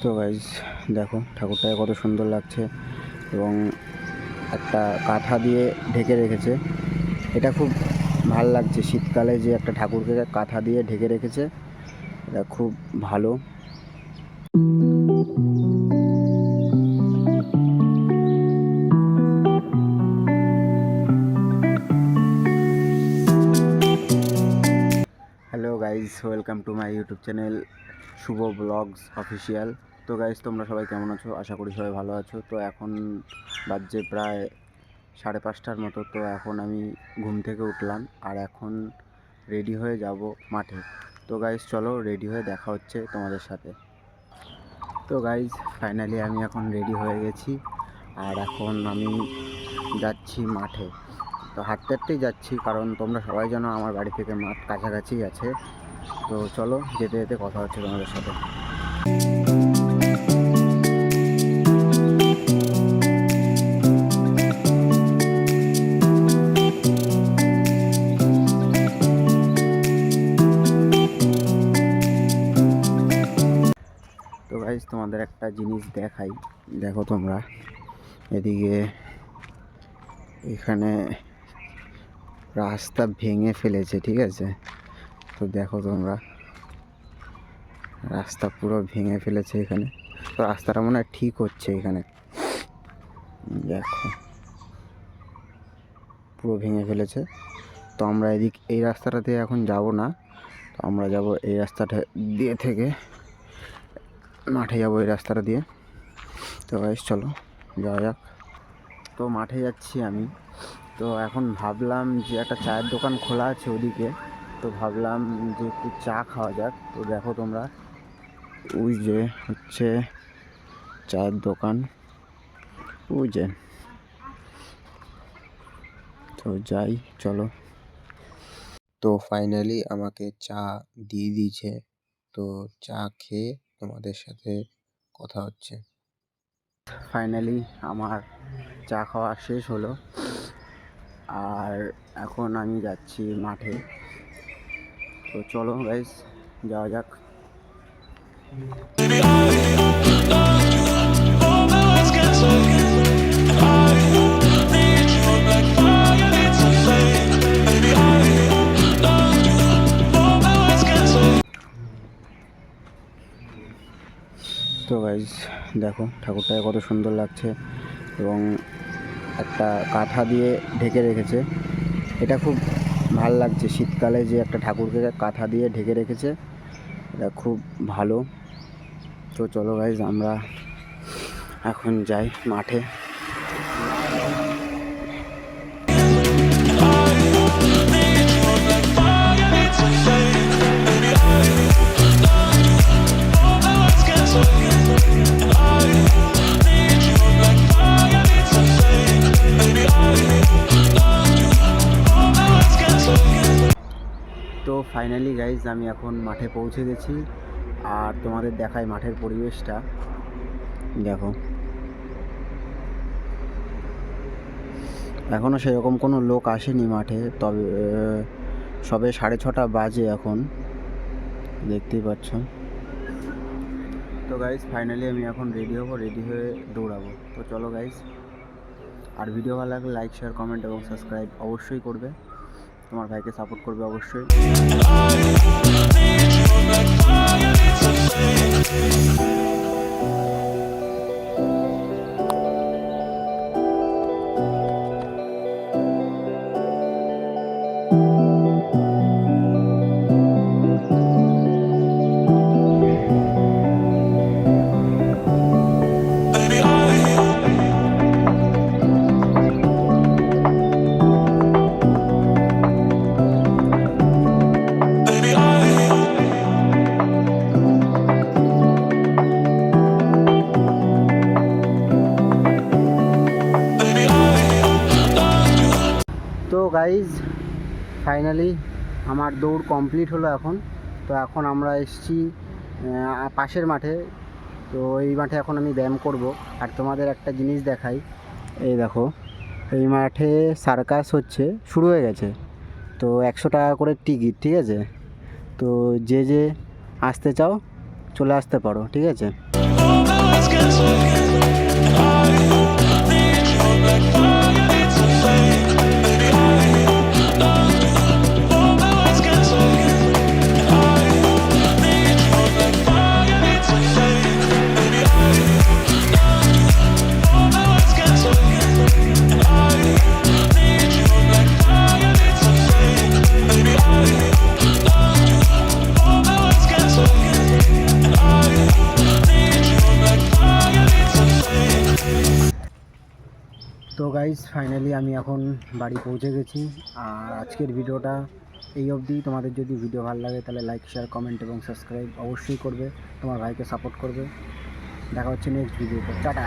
তো গাইজ দেখো ঠাকুরটাকে কত সুন্দর লাগছে এবং একটা কাঁথা দিয়ে ঢেকে রেখেছে। এটা খুব ভাল লাগছে, শীতকালে যে একটা ঠাকুরকে কাঁথা দিয়ে ঢেকে রেখেছে, এটা খুব ভালো। Hello guys, welcome to my YouTube channel Shubho blogs official. তো গাইজ তোমরা সবাই কেমন আছো? আশা করি সবাই ভালো আছো। তো এখন বাজে প্রায় 5:30টার মতো। তো এখন আমি ঘুম থেকে উঠলাম আর এখন রেডি হয়ে যাব মাঠে। তো গাইজ চলো রেডি হয়ে দেখা হচ্ছে তোমাদের সাথে। তো গাইজ ফাইনালি আমি এখন রেডি হয়ে গেছি আর এখন আমি যাচ্ছি মাঠে। তো হাঁটতে হাঁটতেই যাচ্ছি, কারণ তোমরা সবাই জানো আমার বাড়ি থেকে মাঠ কাছাকাছি আছে। তো চলো যেতে যেতে কথা হচ্ছে তোমাদের সাথে। তো গাইজ তোমাদের একটা জিনিস দেখাই, দেখো তোমরা এদিকে, এখানে রাস্তা ভেঙে ফেলেছে, ঠিক আছে? তো দেখো তোমরা, রাস্তা পুরো ভেঙে ফেলেছে এখানে। তো রাস্তাটা মনে হয় ঠিক হচ্ছে এখানে, দেখো পুরো ভেঙে ফেলেছে। তো আমরা এই রাস্তাটা দিয়ে এখন যাব না, তো আমরা যাব এই রাস্তাটা দিয়ে থেকে মাঠে যাব, এই রাস্তাটা দিয়ে। তো গাইস চলো যাওয়া যাক। তো মাঠে যাচ্ছি আমি। তো এখন ভাবলাম যে একটা চায়ের দোকান খোলা আছে ওদিকে, তো ভাবলাম যে একটু চা খাওয়া যাক। তো দেখো তোমরা, ওই যে হচ্ছে চায়ের দোকান, ওই যে। তো যাই চলো। তো ফাইনালি আমাকে চা দিয়ে দিয়েছে, তো চা খেয়ে তোমাদের সাথে কথা হচ্ছে। ফাইনালি আমার চা খাওয়া শেষ হলো আর এখন আমি যাচ্ছি মাঠে। তো চলো গাইস যাওয়া যাক। তো গাইজ দেখো ঠাকুরটাকে কত সুন্দর লাগছে এবং একটা কাঁথা দিয়ে ঢেকে রেখেছে। এটা খুব ভাল লাগছে, শীতকালে যে একটা ঠাকুরকে কাঁথা দিয়ে ঢেকে রেখেছে, এটা খুব ভালো। তো চলো গাইজ আমরা এখন যাই মাঠে। তো ফাইনালি গাইজ আমি এখন মাঠে পৌঁছে গেছি আর তোমাদের দেখাই মাঠের পরিবেশটা। দেখো এখনও সেরকম কোনো লোক আসেনি মাঠে, তবে সবে 6:30 বাজে এখন, দেখতেই পাচ্ছ। তো গাইজ ফাইনালি আমি এখন রেডি হব, রেডি হয়ে দৌড়াবো। তো চলো গাইজ, আর ভিডিও ভালো লাগলে লাইক শেয়ার কমেন্ট এবং সাবস্ক্রাইব অবশ্যই করবে, তোমার ভাইকে সাপোর্ট করবে অবশ্যই। তো গাইজ ফাইনালি আমার দৌড় কমপ্লিট হলো এখন। তো এখন আমরা এসেছি পাশের মাঠে। তো এই মাঠে এখন আমি ব্যায়াম করব। আর তোমাদের একটা জিনিস দেখাই, এই দেখো এই মাঠে সার্কাস হচ্ছে, শুরু হয়ে গেছে। তো 100 টাকা করে টিকিট, ঠিক আছে? তো যে আসতে চাও চলে আসতে পারো, ঠিক আছে? তো গাইজ ফাইনালি আমি এখন বাড়ি পৌঁছে গেছি। আর আজকের ভিডিওটা এই অবধি। তোমাদের যদি ভিডিও ভালো লাগে তাহলে লাইক, শেয়ার, কমেন্ট এবং সাবস্ক্রাইব অবশ্যই করবে। তোমার ভাইকে সাপোর্ট করবে। দেখা হচ্ছে নেক্সট ভিডিওতে। টাটা।